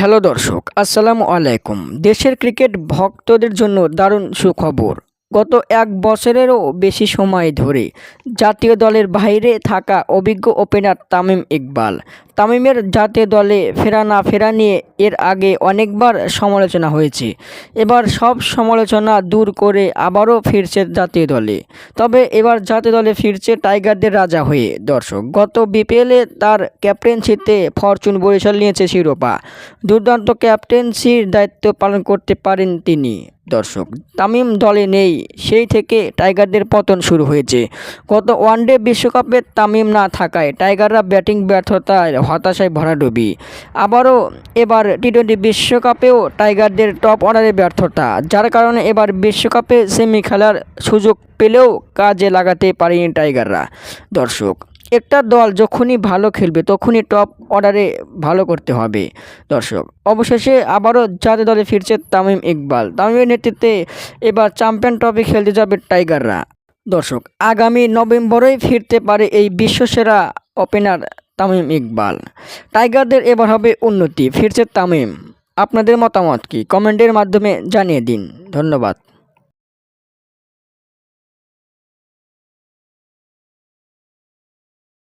Hello দর্শক, আসসালামু আলাইকুম। দেশের ক্রিকেট ভক্তদের জন্য দারুণ সুখবর। গত এক বছরেরও বেশি সময় ধরে জাতীয় দলের বাইরে থাকা অভিজ্ঞ ওপেনার তামিম ইকবাল। তামিমের জাতীয় দলে ফেরা না ফেরা নিয়ে এর আগে অনেকবার সমালোচনা হয়েছে। এবার সব সমালোচনা দূর করে আবারও ফিরছে জাতীয় দলে। তবে এবার জাতীয় দলে ফিরছে টাইগারদের রাজা হয়ে। দর্শক, গত বিপিএলে তার ক্যাপ্টেন্সিতে ফরচুন বরিশাল নিয়েছে শিরোপা। দুর্দান্ত ক্যাপ্টেন্সির দায়িত্ব পালন করতে পারেন তিনি। দর্শক, তামিম দলে নেই সেই থেকে টাইগারদের পতন শুরু হয়েছে। গত ওয়ানডে বিশ্বকাপে তামিম না থাকায় টাইগাররা ব্যাটিং ব্যর্থতায় হতাশায় ভরাডুবি। আবারও এবার টি-20 বিশ্বকাপেও টাইগারদের টপ অর্ডারে ব্যর্থতা, যার কারণে এবার বিশ্বকাপে সেমি খেলার সুযোগ পেলেও কাজে লাগাতে পারেনি টাইগাররা। দর্শক, একটা দল যখনই ভালো খেলবে তখনই টপ অর্ডারে ভালো করতে হবে। দর্শক, অবশেষে আবারও জাতীয় দলে ফিরছে তামিম ইকবাল। তামিমের নেতৃত্বে এবার চ্যাম্পিয়ন ট্রফি খেলতে যাবে টাইগাররা। দর্শক, আগামী নভেম্বরেই ফিরতে পারে এই বিশ্বসেরা ওপেনার তামিম ইকবাল। টাইগারদের এবার হবে উন্নতি, ফিরছে তামিম। আপনাদের মতামত কি? কমেন্টের মাধ্যমে জানিয়ে দিন। ধন্যবাদ।